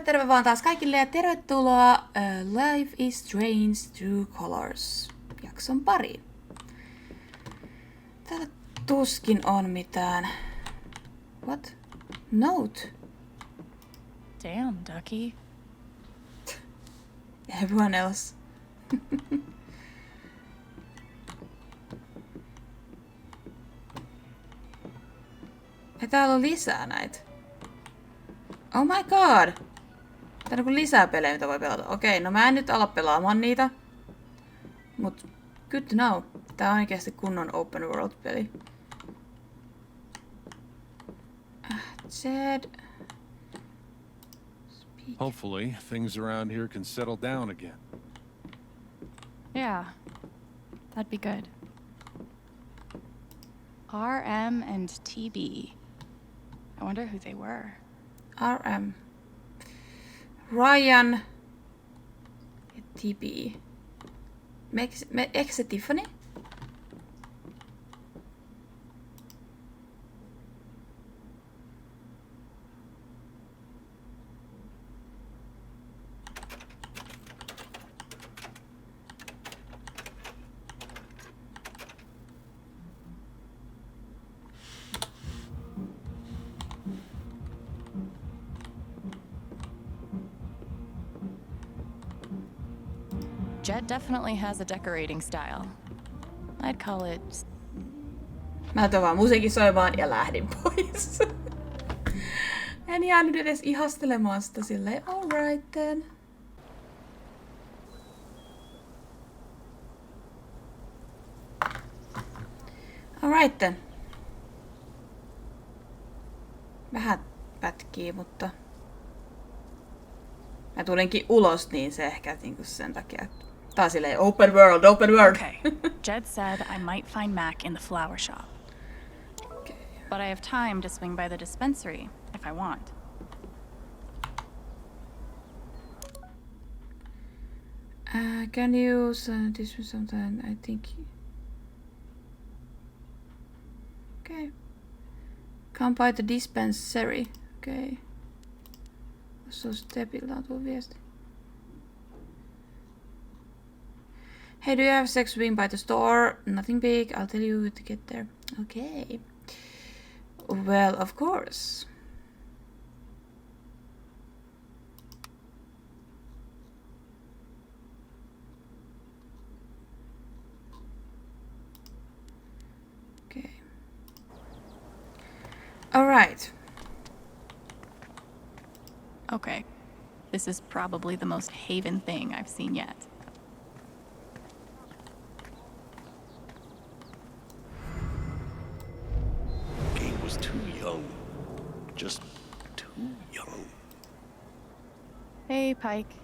Terve vaan taas kaikille ja tervetuloa Life is Strange True Colors jakson pariin. Täällä tuskin on mitään. What? Note? Damn, Ducky. Everyone else. Ja täällä on lisää näitä. Oh my god! Täällä on lisää pelejä, mitä voi pelata. Okei, no mä en nyt ala pelaamaan niitä. Mut good to know. Tää on oikeasti kunnon open world peli. Jed. Hopefully, things around here can settle down again. Yeah, that'd be good. RM and TB. I wonder who they were. RM. Ryan. Ja TB. Eikö se Tiffany? Jed definitely has a decorating style. I'd call it... Mä otan vaan musiikin soimaan ja lähdin pois. En jäänyt edes ihastelemaan sitä silleen, alright then. Alright then. Vähän pätkii, mutta... Mä tulinkin ulos, niin se ehkä niinku sen takia... Tää on silleen open world, open world. Okay, Jed said I might find Mac in the flower shop. Okay. But I have time to swing by the dispensary if I want. Can you this was something I think... Okay. Come by the dispensary. Okay. Se on Stepiltä on tuo viesti. Hey, do you have sex swing by the store? Nothing big. I'll tell you to get there. Okay. Well, of course. Okay. All right. Okay, this is probably the most Haven thing I've seen yet. Gabe was too young. Just too young. Hey, Pike.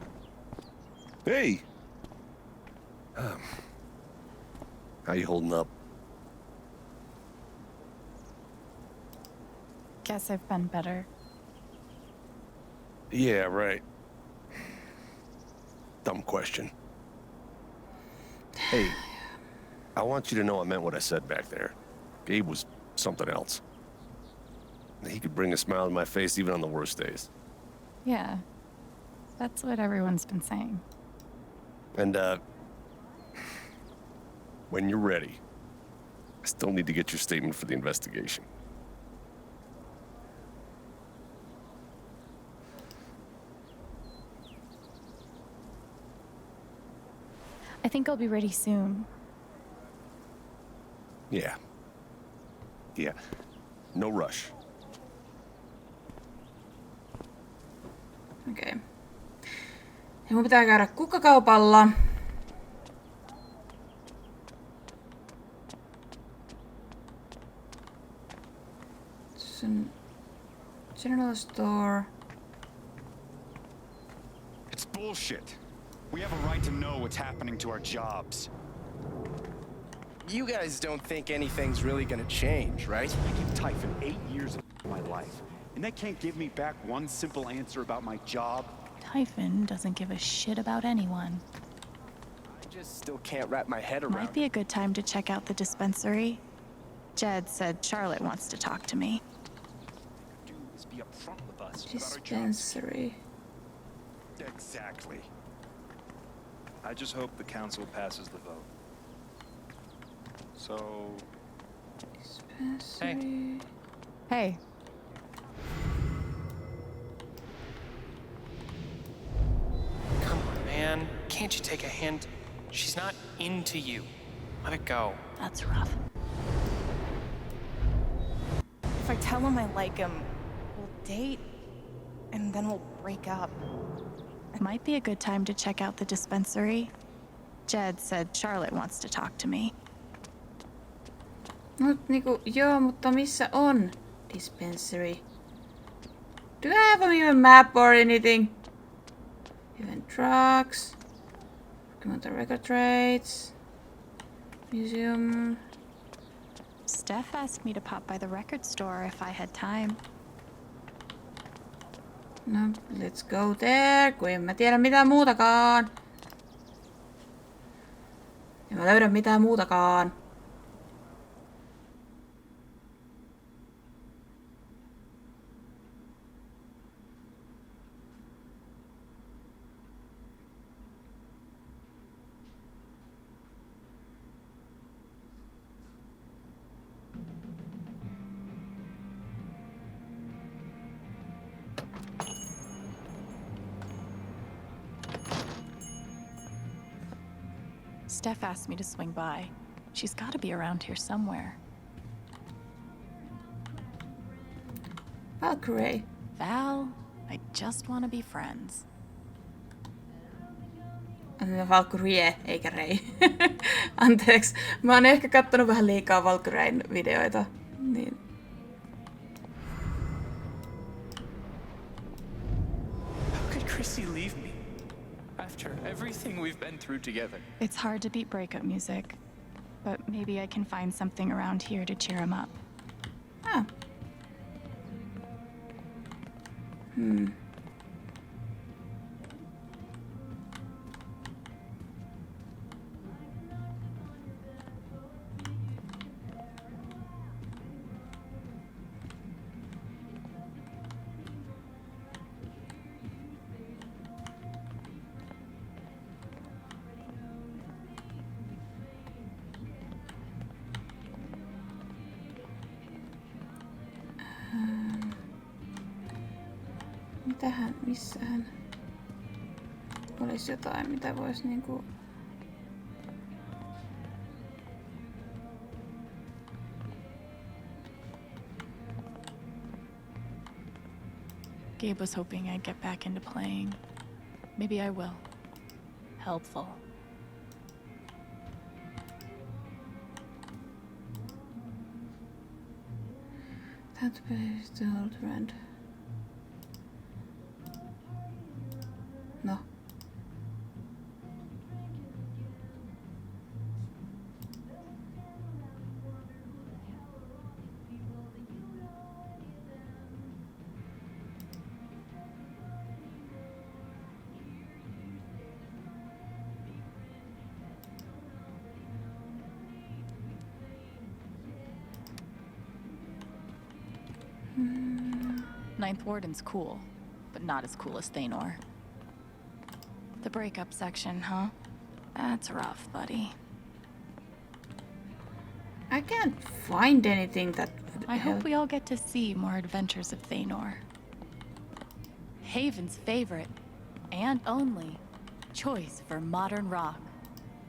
Hey! How you holding up? Guess I've been better. Yeah, right. Dumb question. Hey, I want you to know I meant what I said back there. Gabe was something else. He could bring a smile to my face even on the worst days. Yeah, that's what everyone's been saying. And, when you're ready, I still need to get your statement for the investigation. I think I'll be ready soon. Yeah. Yeah. No rush. Okei. Okay. Ja mun pitää käydä kukkakaupalla. General store. It's bullshit. We have a right to know what's happening to our jobs. You guys don't think anything's really gonna change, right? I give Typhon 8 years of my life, and they can't give me back one simple answer about my job. Typhon doesn't give a shit about anyone. I just still can't wrap my head around Might be a good time to check out the dispensary. Jed said Charlotte wants to talk to me. Do is be upfront with us about our jobs. Dispensary. Exactly. I just hope the council passes the vote. So, Dispensary. Hey. Come on, man. Can't you take a hint? She's not into you. Let it go. That's rough. If I tell him I like him, we'll date, and then we'll break up. Might be a good time to check out the dispensary. Jed said Charlotte wants to talk to me. Mut niinku, joo, mutta missä on dispensary? Do I have an even map or anything? Even trucks. Documental record trades. Museum. Steph asked me to pop by the record store if I had time. No, let's go there, kun en mä tiedä mitään muutakaan. En mä löydä mitään muutakaan. Steph asked me to swing by. She's got to be around here somewhere. Valkyrie. Val, I just want to be friends. Valkyrie, eikä Rei. Anteeksi. Mä oon ehkä kattonut vähän liikaa Valkyrien videoita. Niin. How could Chrissy leave me? After everything we've been through together. It's hard to beat breakup music, but maybe I can find something around here to cheer him up. Ah. Mitähän, missähän olisi jotain, mitä vois niinku... Gabe was hoping I'd get back into playing. Maybe I will. Helpful. Time to pay the old rent. No. Ninth Warden's cool, but not as cool as Thanor. The breakup section, huh? That's rough, buddy. I can't find anything that would I help. hope we all get to see more adventures of Thanor. Haven's favorite, and only, choice for modern rock.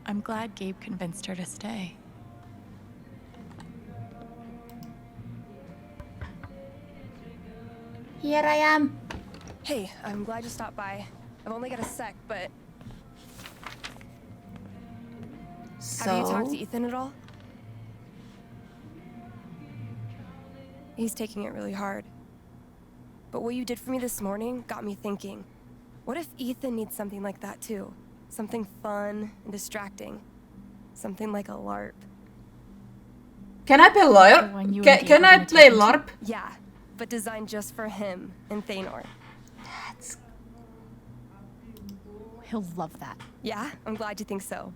I'm glad Gabe convinced her to stay. Here I am. Hey, I'm glad you stopped by. I've only got a sec, but have you talked to Ethan at all? He's taking it really hard. But what you did for me this morning got me thinking. What if Ethan needs something like that too? Something fun and distracting. Something like a LARP. Can I play LARP? When you Can, and can Gabe are I gonna play take it? LARP? Yeah, but designed just for him and Thanor. That's... He'll love that. Yeah, I'm glad you think so.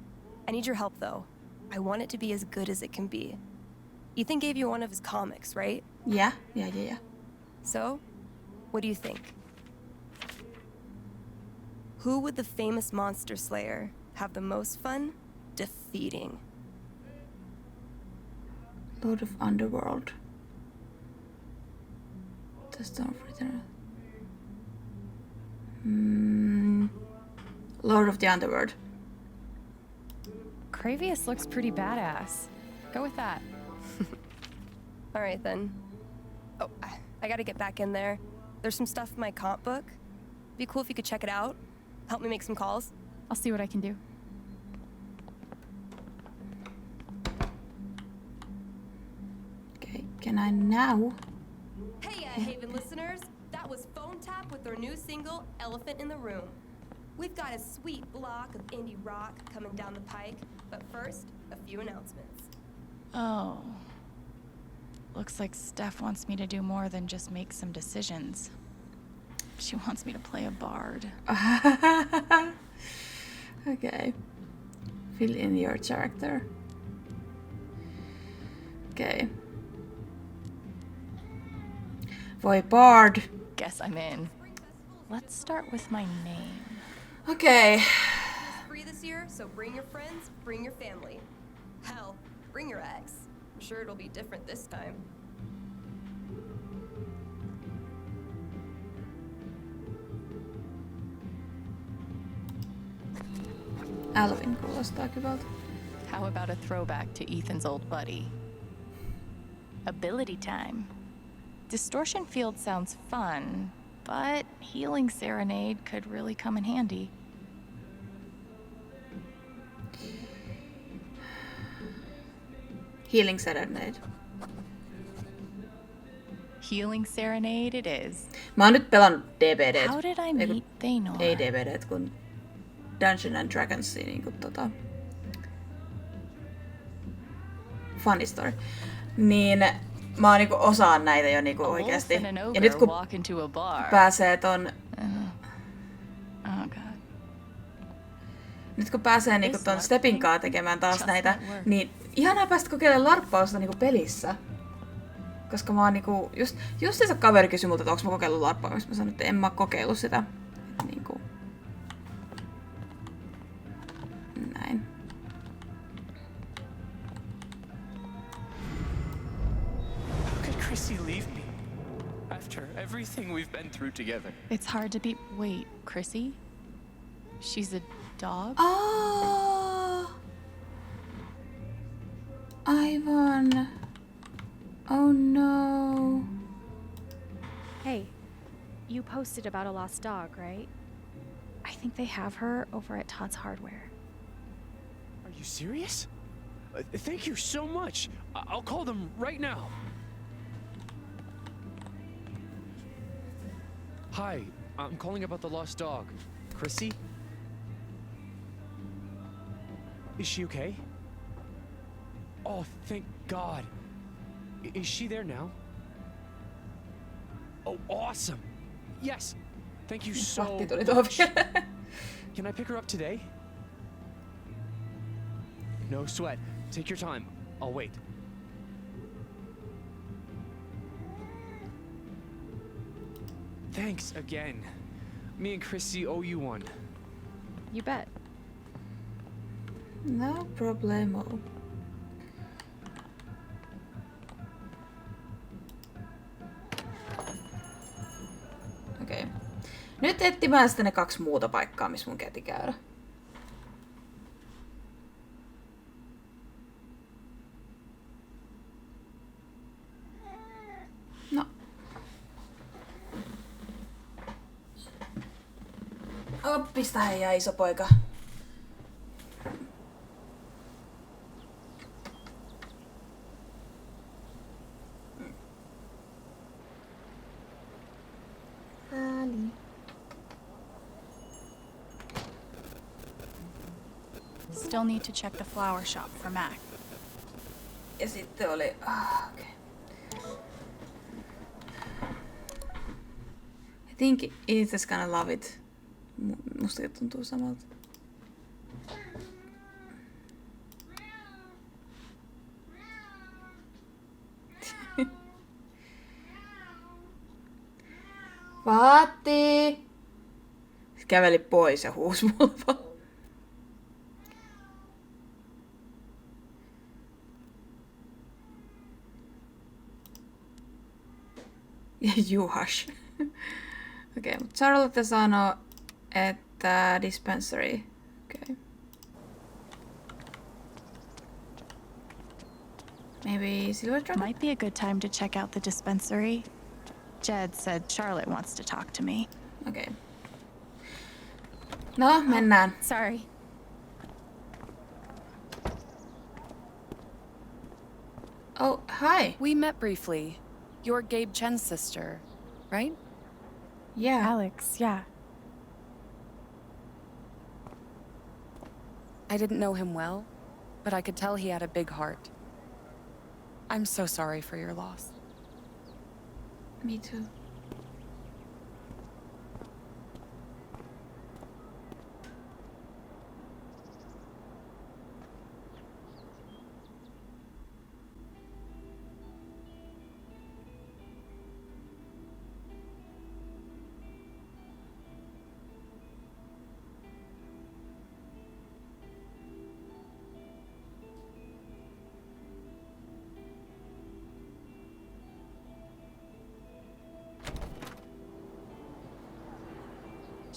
I need your help though. I want it to be as good as it can be. Ethan gave you one of his comics, right? Yeah. So, what do you think? Who would the famous monster slayer have the most fun defeating? Lord of Underworld. The Storm Fritter. Lord of the Underworld. Kravius looks pretty badass. Go with that. All right, then. Oh, I gotta get back in there. There's some stuff in my comp book. Be cool if you could check it out. Help me make some calls. I'll see what I can do. Okay, can I now? Hey, Haven listeners. That was Phone Tap with their new single, Elephant in the Room. We've got a sweet block of indie rock coming down the pike, but first, a few announcements. Oh. Looks like Steph wants me to do more than just make some decisions. She wants me to play a bard. Okay. Fill in your character. Okay. Voi bard. Guess I'm in. Let's start with my name. Okay. It's free this year, so bring your friends, bring your family. Hell, bring your ex. I'm sure it'll be different this time. Alvin kuulostaa hyvältä. How about a throwback to Ethan's old buddy? Ability time. Distortion field sounds fun, but healing serenade could really come in handy. Healing Serenade. Healing serenade it is. Mä oon nyt pelannut DBD. How did I meet Thanor? Ei DBD, kun Dungeons and Dragons niinku Funny Story. Niin mä oon niinku osaan näitä jo niinku oikeesti. Ja nyt kun pääsee ton... Oh god. Nyt kun pääsee niinku ton Stepin kaa tekemään taas näitä, niin ihanaa päästä kokeilemaan larppausta niinku pelissä. Koska mä oon niinku... Just se kaveri kysyi multa, että onks mä kokeillut larppausta. Mä sanoin, että en mä kokeillut sitä. Et niinku... Näin. How could Chrissy leave me? After everything we've been through together. It's hard to be... Wait, Chrissy? She's a dog? Oh! Aivan. Oh no. Hey, you posted about a lost dog, right? I think they have her over at Todd's Hardware. Are you serious? Thank you so much. I'll call them right now. Hi, I'm calling about the lost dog. Chrissy? Is she okay? Oh, thank God. Is she there now? Oh, awesome. Yes. Thank you so Vahti tuli tuohon much. vielä. Can I pick her up today? No sweat. Take your time. I'll wait. Thanks again. Me and Chrissy owe you one. You bet. No problemo. Okei. Nyt etsimään sitten ne 2 muuta paikkaa, missä mun käti käydä. No. Oppista heijaa, iso poika. Still need to check the flower shop for Mac. Ja sitten oli... okei. I think Ethan's gonna love it. Mustakin tuntuu samalta. Vaatti! Käveli pois ja huusi mulle vaan. Ja juhash. Okei, mutta Charlotte sanoo, että dispensary. Okei. Maybe Silver Dragon? Might be a good time to check out the dispensary. Jed said Charlotte wants to talk to me. Okei. No, mennään. Sorry. Oh, hi. We met briefly. You're Gabe Chen's sister, right? Yeah. Alex, yeah. I didn't know him well, but I could tell he had a big heart. I'm so sorry for your loss. Me too.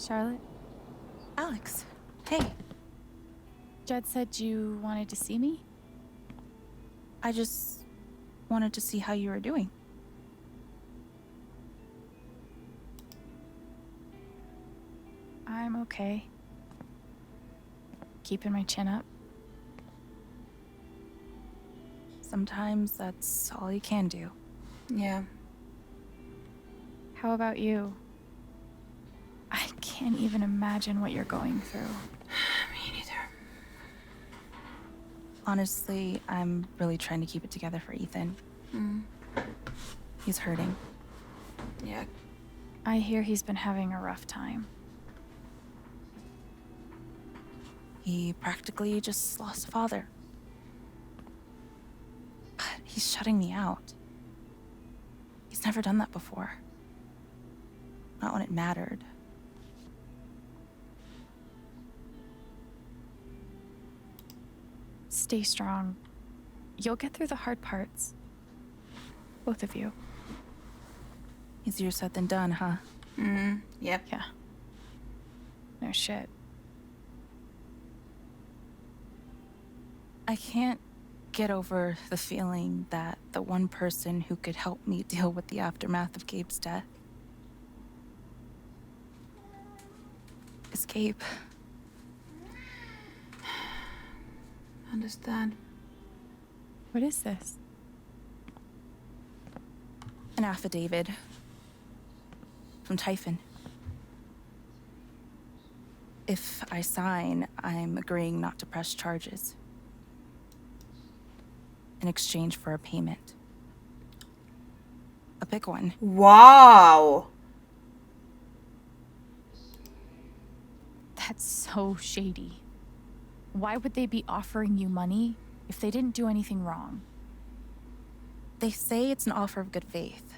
Charlotte? Alex, hey. Jed said you wanted to see me? I just wanted to see how you were doing. I'm okay. Keeping my chin up. Sometimes that's all you can do. Yeah. How about you? I can't even imagine what you're going through. Me neither. Honestly, I'm really trying to keep it together for Ethan. He's hurting. Yeah. I hear he's been having a rough time. He practically just lost a father. But he's shutting me out. He's never done that before. Not when it mattered. Stay strong. You'll get through the hard parts. Both of you. Easier said than done, huh? Yep. Yeah. No shit. I can't get over the feeling that the one person who could help me deal with the aftermath of Gabe's death is Gabe. Understand. What is this? An affidavit from Typhon. If I sign, I'm agreeing not to press charges in exchange for a payment. A big one. Wow. That's so shady. Why would they be offering you money if they didn't do anything wrong? They say it's an offer of good faith.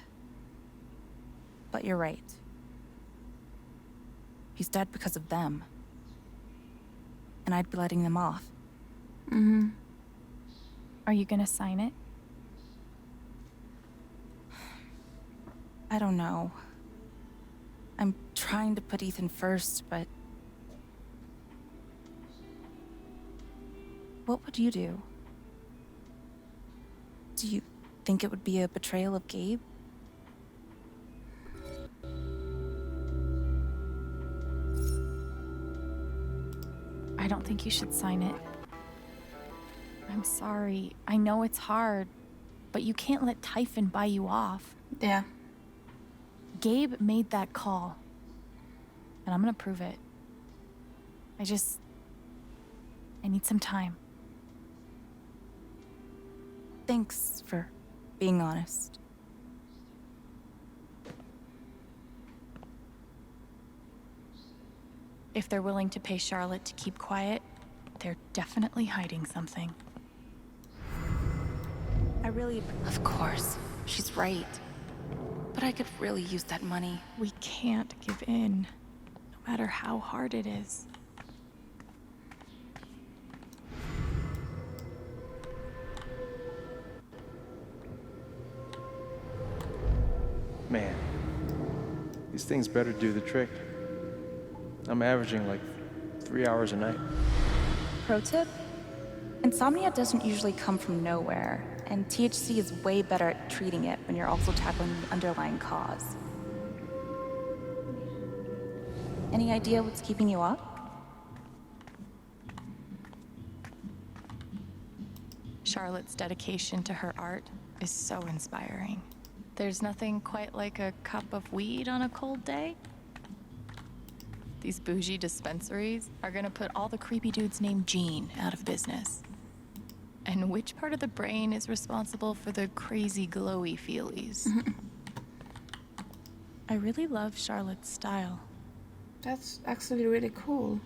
But you're right. He's dead because of them. And I'd be letting them off. Are you gonna sign it? I don't know. I'm trying to put Ethan first, but... What would you do? Do you think it would be a betrayal of Gabe? I don't think you should sign it. I'm sorry. I know it's hard, but you can't let Typhon buy you off. Yeah. Gabe made that call, and I'm gonna prove it. I need some time. Thanks for being honest. If they're willing to pay Charlotte to keep quiet, they're definitely hiding something. Of course, she's right. But I could really use that money. We can't give in, no matter how hard it is. Man, these things better do the trick. I'm averaging like 3 hours a night. Pro tip? Insomnia doesn't usually come from nowhere, and THC is way better at treating it when you're also tackling the underlying cause. Any idea what's keeping you up? Charlotte's dedication to her art is so inspiring. There's nothing quite like a cup of weed on a cold day. These bougie dispensaries are gonna put all the creepy dudes named Gene out of business. And which part of the brain is responsible for the crazy glowy feelies? I really love Charlotte's style. That's actually really cool.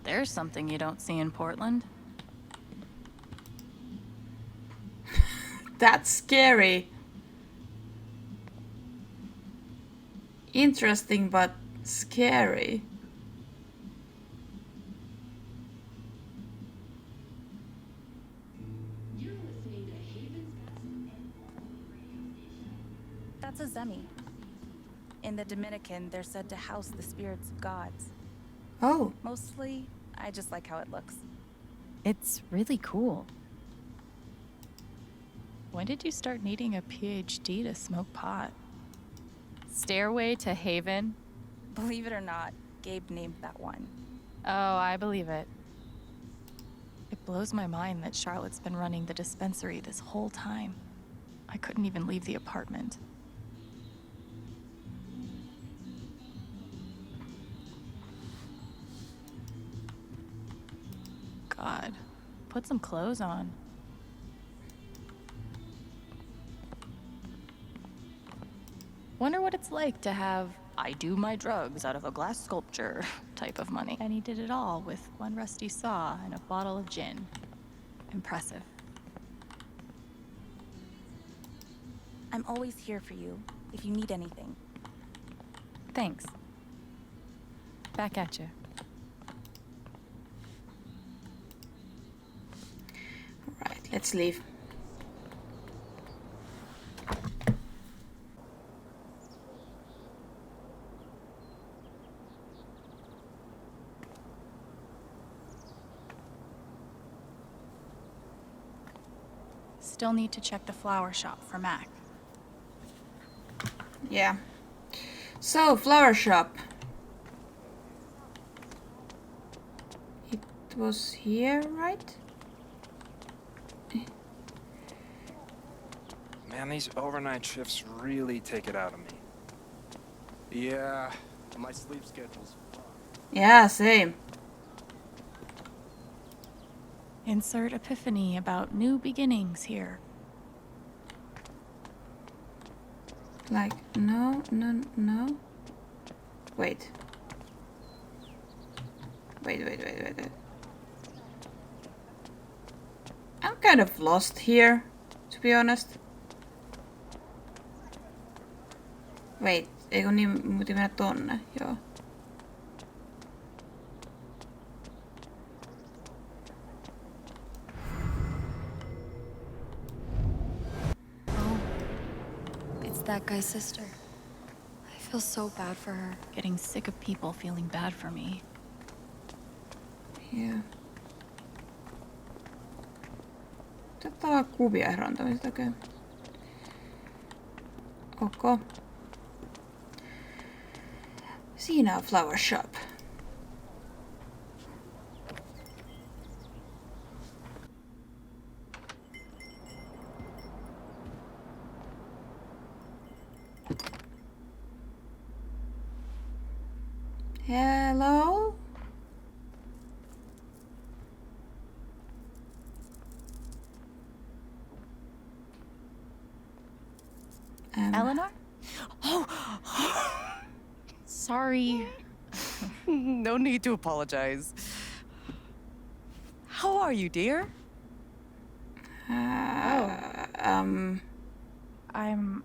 There's something you don't see in Portland. That's scary. Interesting, but scary. That's a zemi. In the Dominican, they're said to house the spirits of gods. Oh. Mostly, I just like how it looks. It's really cool. When did you start needing a PhD to smoke pot? Stairway to Haven? Believe it or not, Gabe named that one. Oh, I believe it. It blows my mind that Charlotte's been running the dispensary this whole time. I couldn't even leave the apartment. God, put some clothes on. Wonder what it's like to have I do my drugs out of a glass sculpture type of money. And he did it all with one rusty saw and a bottle of gin. Impressive. I'm always here for you, if you need anything. Thanks. Back at you. Right, let's leave. Still need to check the flower shop for Mac. Yeah. So, flower shop. It was here, right? Man, these overnight shifts really take it out of me. Yeah, my sleep schedule's fine. Yeah, same. Insert epiphany about new beginnings here. Like, no. Wait. Wait. I'm kind of lost here, to be honest. Wait, eikö niin, mun piti mennä tonne, joo. That guy's sister. I feel so bad for her. Getting sick of people feeling bad for me. Yeah. Tätä on kuvia ehdontamista. Okay. Siinä on flower shop. Hello? Eleanor? Oh! Sorry. No need to apologize. How are you, dear? I'm,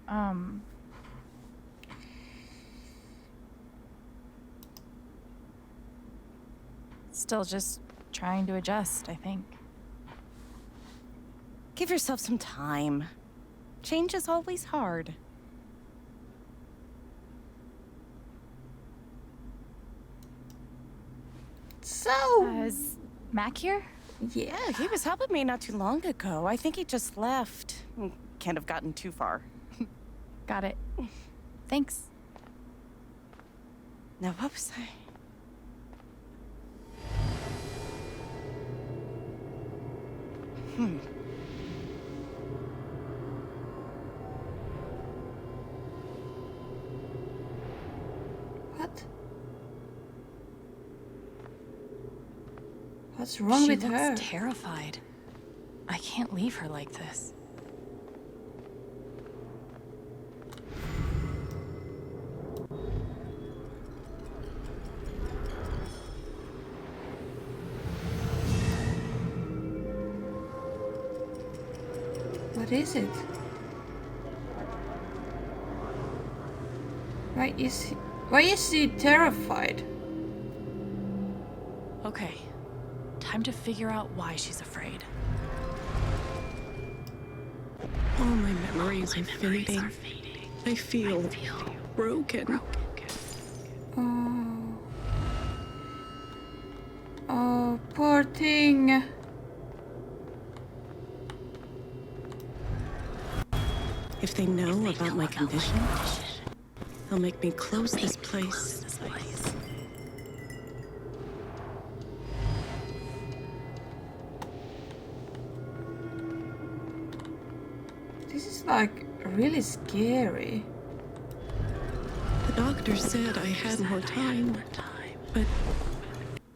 still just trying to adjust, I think. Give yourself some time. Change is always hard. So... Is Mac here? Yeah. He was helping me not too long ago. I think he just left. Can't have gotten too far. Got it. Thanks. Now, what was I? What? What's wrong with her? She looks terrified. I can't leave her like this. What is it? Why is she terrified? Okay, time to figure out why she's afraid. All my memories are fading. I feel broken. Oh. Oh, poor thing. If they know about my condition, they'll make me close this place. This is like really scary. The doctor said I had more time, but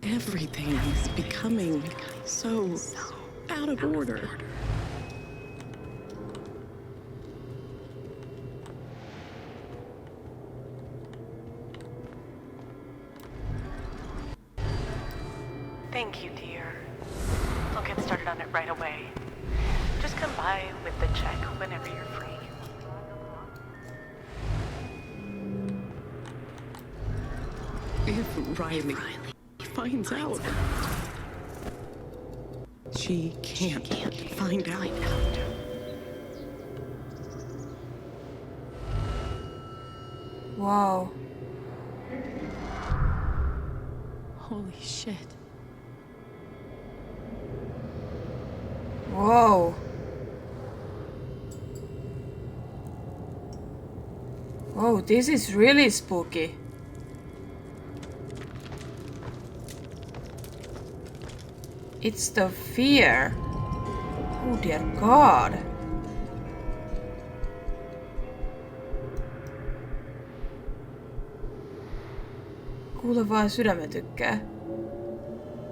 everything is becoming so out of order. Thank you, dear. I'll get started on it right away. Just come by with the check whenever you're free. If Riley finds out, she can't find out. Wow. Holy shit. Whoa. Whoa, this is really spooky. It's the fear. Oh dear God. Kuule vaan sydämen tykkää.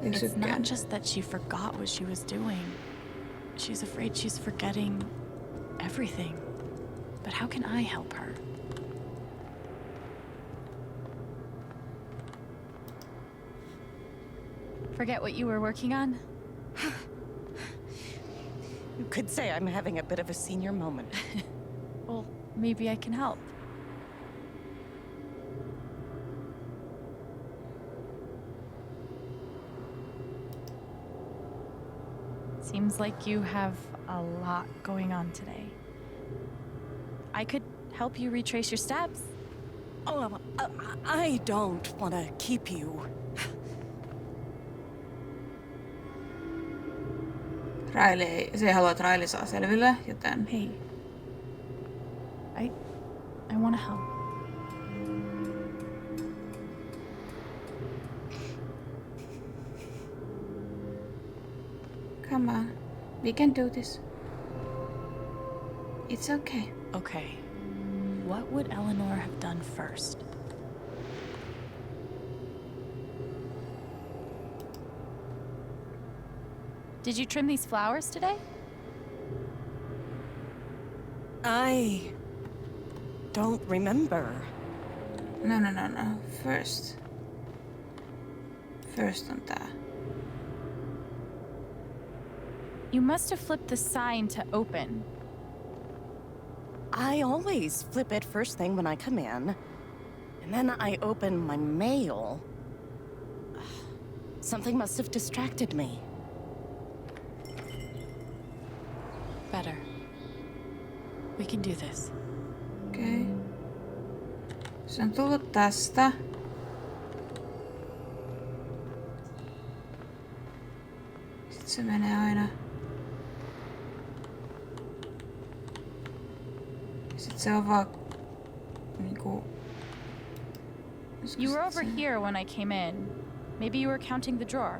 It's not just that she forgot what she was doing. She's afraid she's forgetting everything. But how can I help her? Forget what you were working on? You could say I'm having a bit of a senior moment. Well, maybe I can help. Seems like you have a lot going on today. I could help you retrace your steps. Oh, I don't want to keep you. Se ei halua, että Riley saa selville, joten... Hey. I want to help. Come on. We can do this. It's okay. Okay. What would Eleanor have done first? Did you trim these flowers today? I don't remember. No. First on tää. You must have flipped the sign to open. I always flip it first thing when I come in. And then I open my mail. Something must have distracted me. Better. We can do this. Okei. Se on tullut tästä. Sitten se menee aina. Sitten se on vaan niinku... You were over here when I came in. Maybe you were counting the drawer.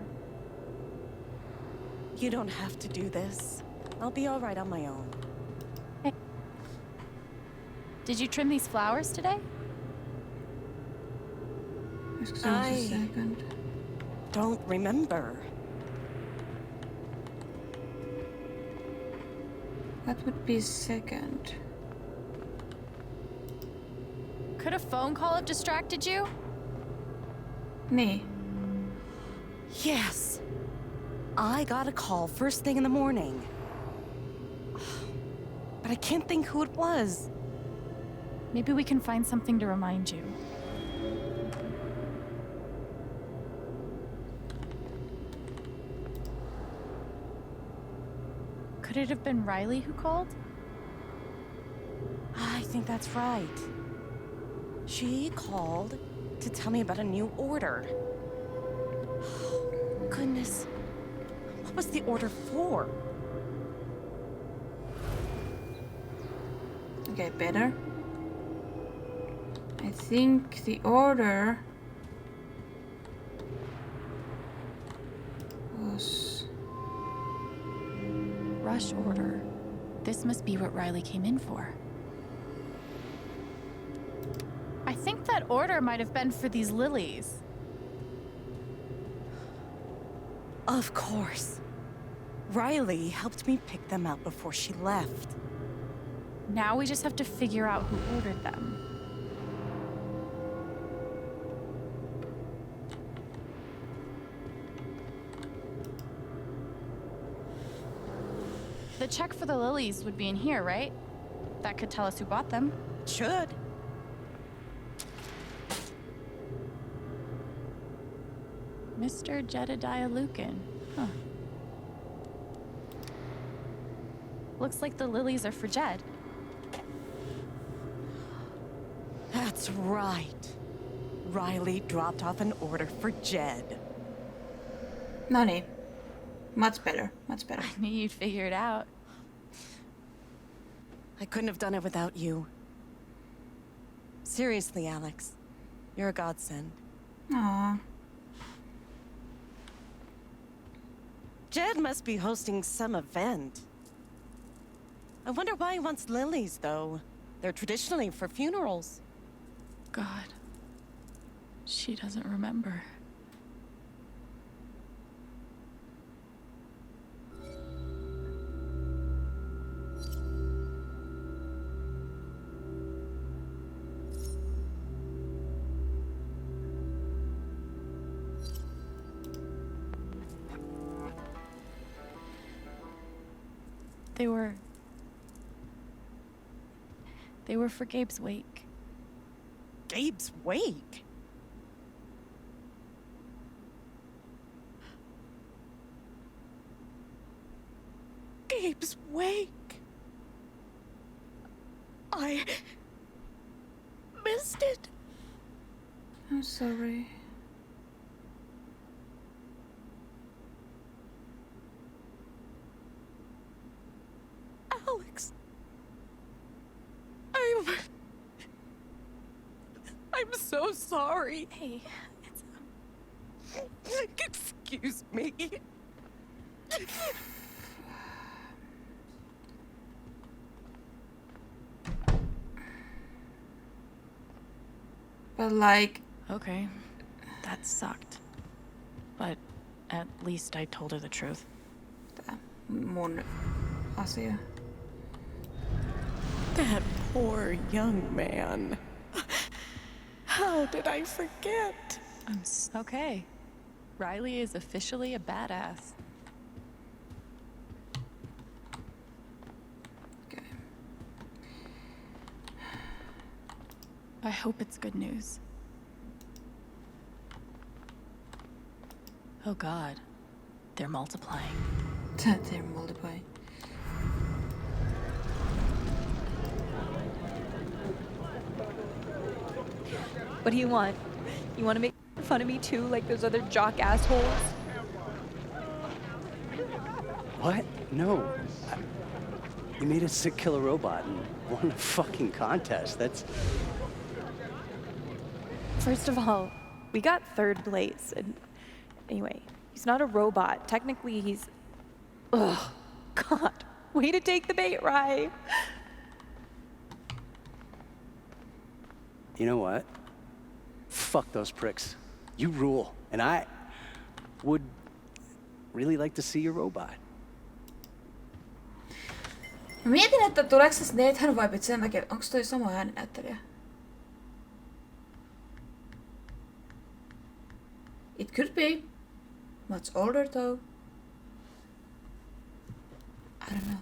You don't have to do this. I'll be all right on my own. Hey. Did you trim these flowers today? I don't remember. That would be second. Could a phone call have distracted you? Niin. Yes. I got a call first thing in the morning. But I can't think who it was. Maybe we can find something to remind you. Could it have been Riley who called? I think that's right. She called to tell me about a new order. Goodness. What was the order for? Okay, better. I think the order was... Rush order. This must be what Riley came in for. I think that order might have been for these lilies. Of course. Riley helped me pick them out before she left. Now we just have to figure out who ordered them. The check for the lilies would be in here, right? That could tell us who bought them. Should. Mr. Jedediah Lucan. Huh. Looks like the lilies are for Jed. That's right. Riley dropped off an order for Jed. Noni. Much better. Much better. I knew you'd figure it out. I couldn't have done it without you. Seriously, Alex. You're a godsend. Aww. Jed must be hosting some event. I wonder why he wants lilies, though. They're traditionally for funerals. God. She doesn't remember. They were for Gabe's wake. Gabe's wake? Gabe's wake? I missed it. I'm sorry. Alex. I'm so sorry. Hey, excuse me. But like... Okay, that sucked. But at least I told her the truth. Tää mun asia. That poor young man. How did I forget? Okay. Riley is officially a badass. Okay. I hope it's good news. Oh God, they're multiplying. They're multiplying. What do you want? You want to make fun of me too, like those other jock assholes? What? No. You made a sick killer robot and won a fucking contest. That's... First of all, we got 3rd place, and anyway, he's not a robot. Technically, he's... Ugh, God, way to take the bait, Rye. You know what? Fuck those pricks. You rule. And I would really like to see your robot. Mä mietin, että tuleeko se Nathan vibet sen takia, onko toi sama ääninäyttelijä? It could be. Much older though. I don't know.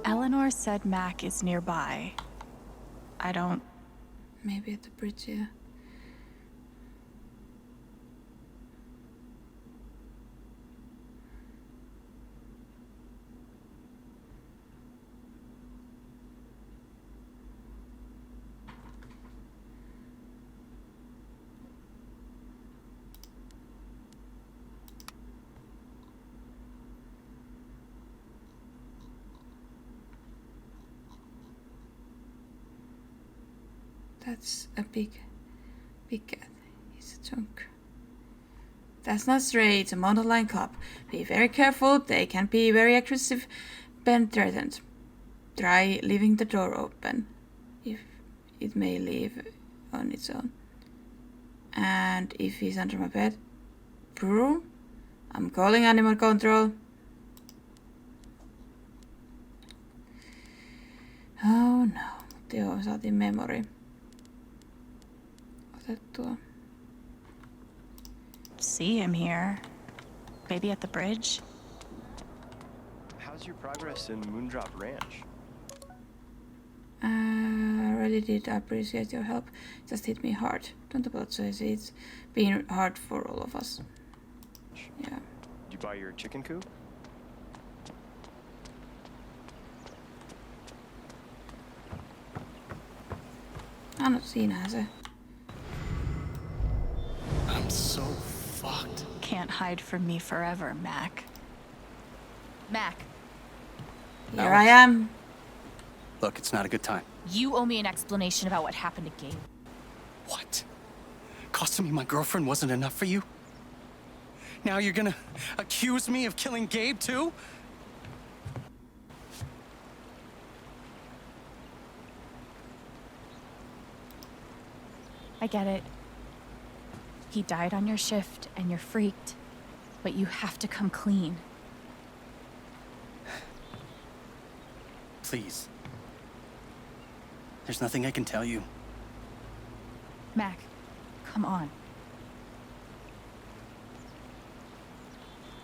Eleanor said Mac is nearby. I don't... Maybe at the bridge, yeah. That's a big cat. He's a chunk. That's not stray, it's a mountain lion cub. Be very careful, they can be very aggressive when threatened. Try leaving the door open, if it may leave on its own. And if he's under my bed, Brew, I'm calling animal control. Oh no, joo, saatiin memory. See him here. Maybe at the bridge? How's your progress in Moondrop Ranch? I really did appreciate your help. It just hit me hard. Don't apologize, it's been hard for all of us. Yeah. Did you buy your chicken coop? No, siinähän se. I'm so fucked. Can't hide from me forever, Mac. Mac. Here I am. Look, it's not a good time. You owe me an explanation about what happened to Gabe. What? Costing me my girlfriend wasn't enough for you? Now you're gonna accuse me of killing Gabe too? I get it. He died on your shift and you're freaked, but you have to come clean. Please. There's nothing I can tell you. Mac, come on.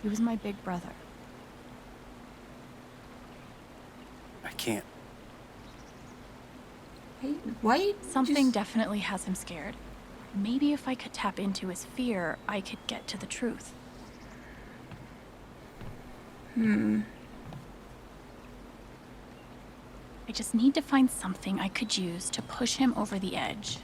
He was my big brother. I can't. Why? Something definitely has him scared. Maybe if I could tap into his fear, I could get to the truth. I just need to find something I could use to push him over the edge.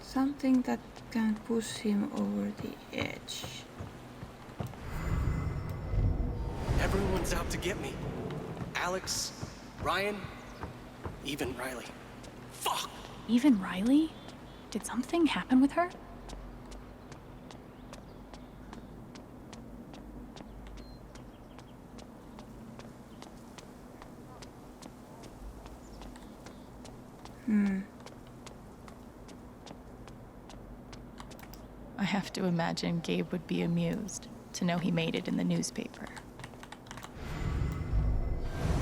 Something that can push him over the edge. Everyone's out to get me. Alex, Ryan, even Riley. Fuck! Even Riley? Did something happen with her? I have to imagine Gabe would be amused to know he made it in the newspaper.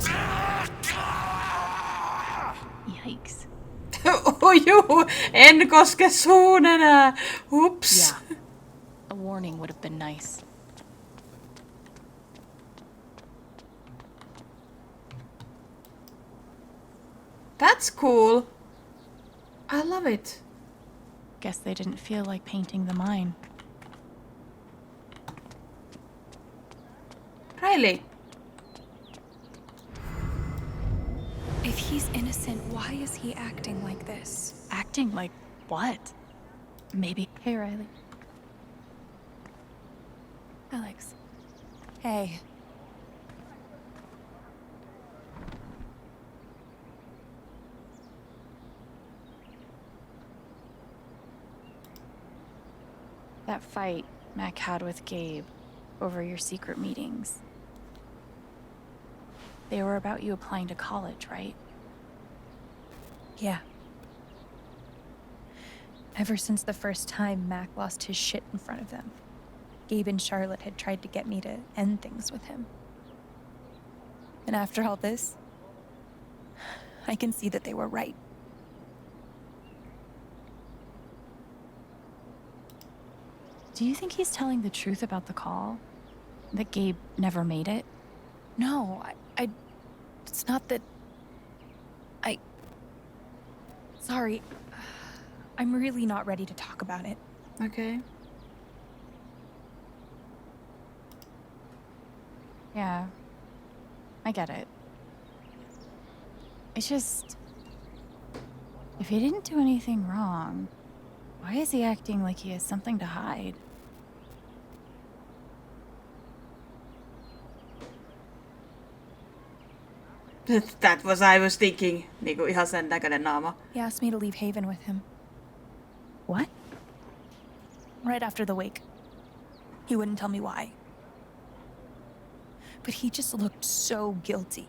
Ah, God! Yikes. Oh juu, en koske suun enää. Ups. Yeah. A warning would have been nice. That's cool. I love it. Guess they didn't feel like painting the mine. Riley. If he's innocent, why is he acting like this? Acting like what? Maybe. Hey, Riley. Alex. Hey. That fight Mac had with Gabe over your secret meetings. They were about you applying to college, right? Yeah. Ever since the first time Mac lost his shit in front of them, Gabe and Charlotte had tried to get me to end things with him. And after all this, I can see that they were right. Do you think he's telling the truth about the call? That Gabe never made it? No, it's not that... Sorry. I'm really not ready to talk about it. Okay. Yeah. I get it. It's just... If he didn't do anything wrong, why is he acting like he has something to hide? That was I was thinking. Niinku ihan sen näköinen naama. He asked me to leave Haven with him. What? Right after the wake. He wouldn't tell me why. But he just looked so guilty.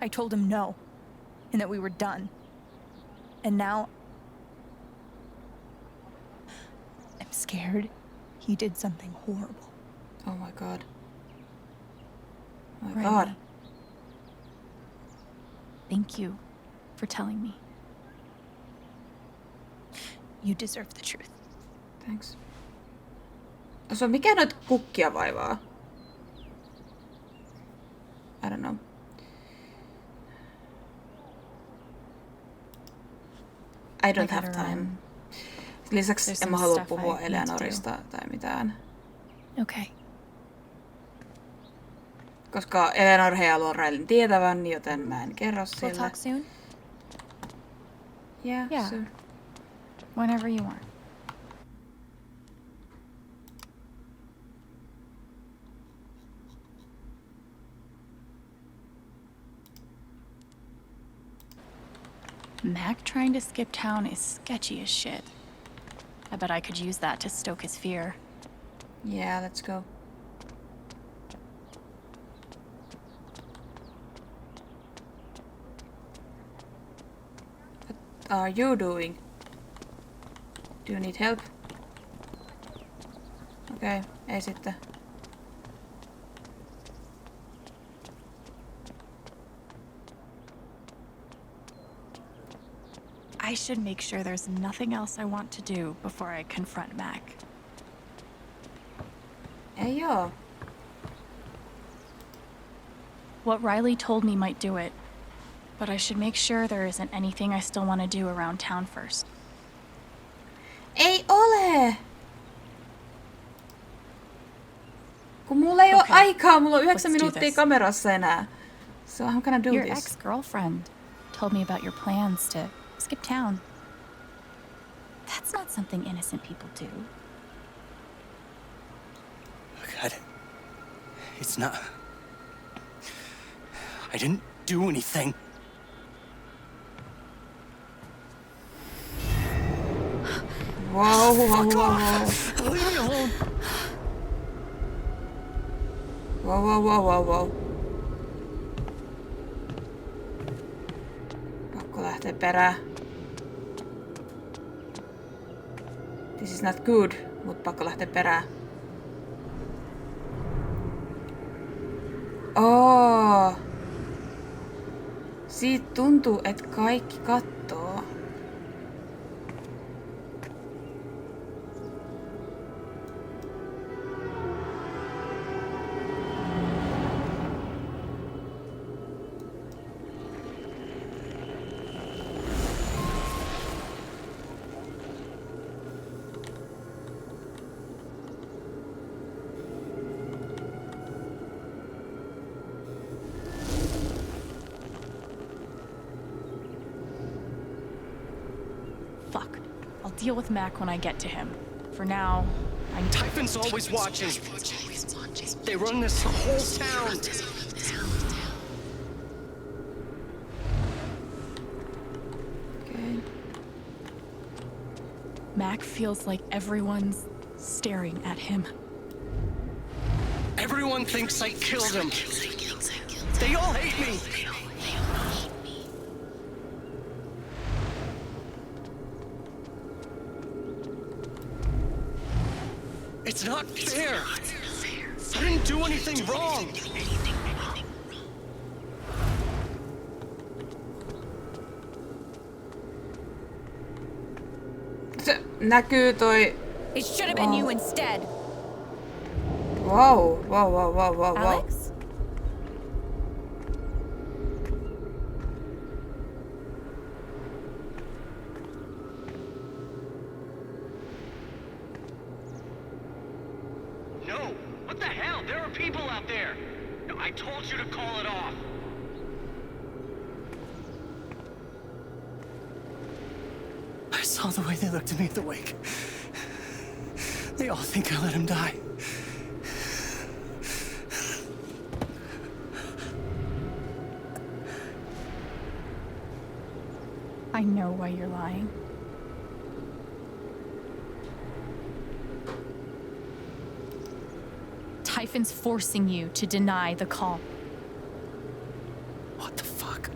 I told him no, and that we were done. And now... I'm scared he did something horrible. Oh my god. Oh my Riley. god. Thank you for telling me. You deserve the truth. Thanks. So mikä noit kukkia vaivaa? I don't know. I don't have time. Lisäksi en mä halua puhua Eleanorista tai mitään. Okay. Koska Eleanor ei halua Rileyn tietävän, joten mä en kerro We'll sille. talk soon? Yeah, soon. Whenever you want. Mac trying to skip town is sketchy as shit. I bet I could use that to stoke his fear. Yeah, let's go. What are you doing? Do you need help? Okei, ei sitten. I should make sure there's nothing else I want to do before I confront Mac. Ei joo. What Riley told me might do it, but I should make sure there isn't anything I still want to do around town first. Ei ole! Kun mulla ei ole aikaa, mulla on 9 minuuttia kamerassa enää. So I'm gonna do Your this. ex-girlfriend told me about your plans to skip town. That's not something innocent people do. God. It's not... I didn't do anything. Whoa, whoa, whoa, whoa. Leave me alone. Whoa, whoa, whoa, whoa, whoa. Pakko lähteä perään. This is not good, mut pakko lähteä perään. Siitä tuntuu, että kaikki kattoo. Fuck. I'll deal with Mac when I get to him. For now, I'm... Typhon's always watching. They run this whole town. Okay. Mac feels like everyone's staring at him. Everyone thinks I killed him. They all hate me. It's not fair. I didn't do anything wrong. Se näkyy toi... It should have been you instead. Wow, wow, wow, wow, wow, wow. Alex? No. What the hell? There are people out there. No, I told you to call it off. I saw the way they looked at me at the wake. They all think I let him die. I know why you're lying. Typhon's forcing you to deny the call. What the fuck?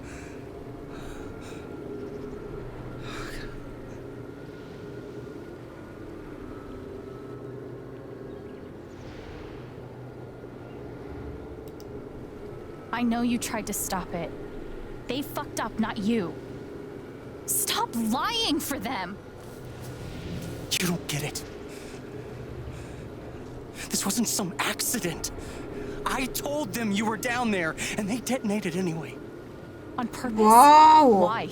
I know you tried to stop it. They fucked up, not you. Stop lying for them! You don't get it. This wasn't some accident. I told them you were down there, and they detonated anyway. On purpose? Wow. Why?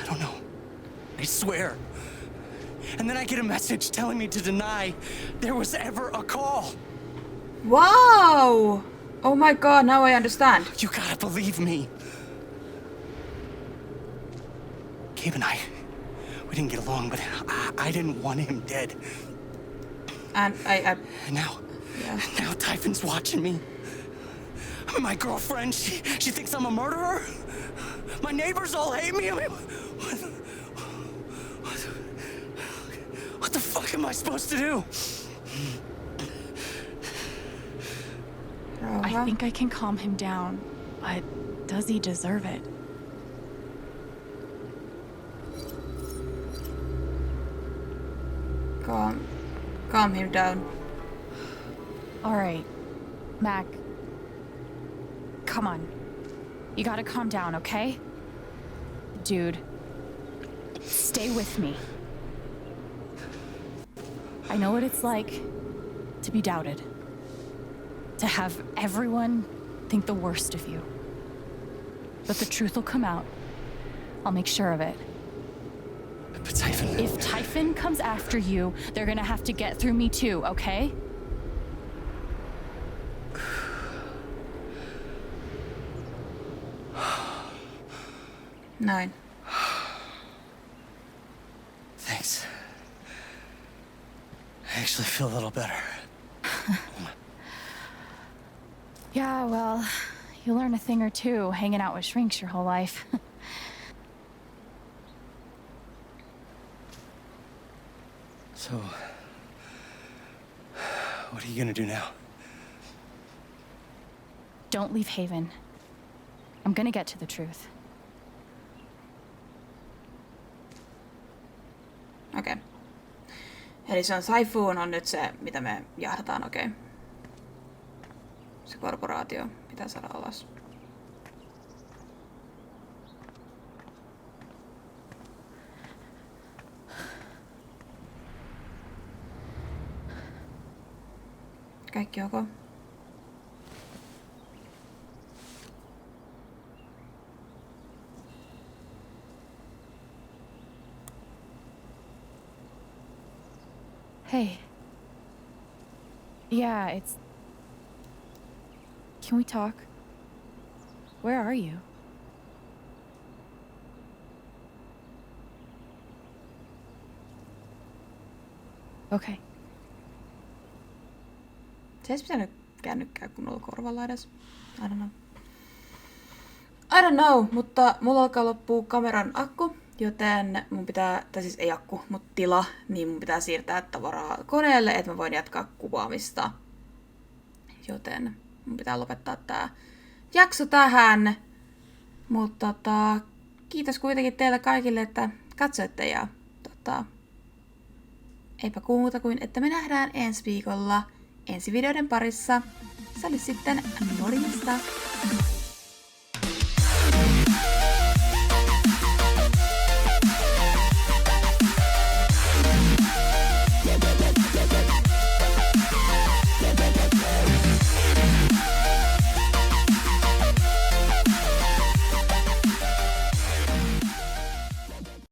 I don't know. I swear. And then I get a message telling me to deny there was ever a call. Wow! Oh my god, now I understand. You gotta believe me. Gabe and I, we didn't get along, but I didn't want him dead. And And now, yeah. now Typhon's watching me. My girlfriend, she thinks I'm a murderer. My neighbors all hate me. I mean, what the fuck am I supposed to do? I think I can calm him down, but does he deserve it? Calm him down. All right, Mac. Come on. You gotta calm down, okay? Dude, stay with me. I know what it's like to be doubted. To have everyone think the worst of you. But the truth will come out. I'll make sure of it. But Typhon... If Typhon comes after you, they're gonna have to get through me too, okay? Nine. Thanks. I actually feel a little better. Yeah, well, you learn a thing or two hanging out with shrinks your whole life. So, what are you gonna do now? Don't leave Haven. I'm gonna get to the truth. Okei. Eli se on Saifuun on nyt se, mitä me jahdataan, okei. Se korporaatio pitää saada alas. Kaikki ok. Hey. Yeah, it's... Can we talk? Where are you? Okay. Se olisi pitänyt kännykkää kunnolla korvalla edes. I don't know, mutta mulla alkaa loppua kameran akku, joten mun pitää, tai siis ei akku, mutta tila, niin mun pitää siirtää tavaraa koneelle, että mä voin jatkaa kuvaamista. Joten mun pitää lopettaa tää jakso tähän. Mutta kiitos kuitenkin teille kaikille, että katsoitte ja eipä muuta kuin, että me nähdään ensi viikolla ensi videoiden parissa. Se oli sitten morjesta!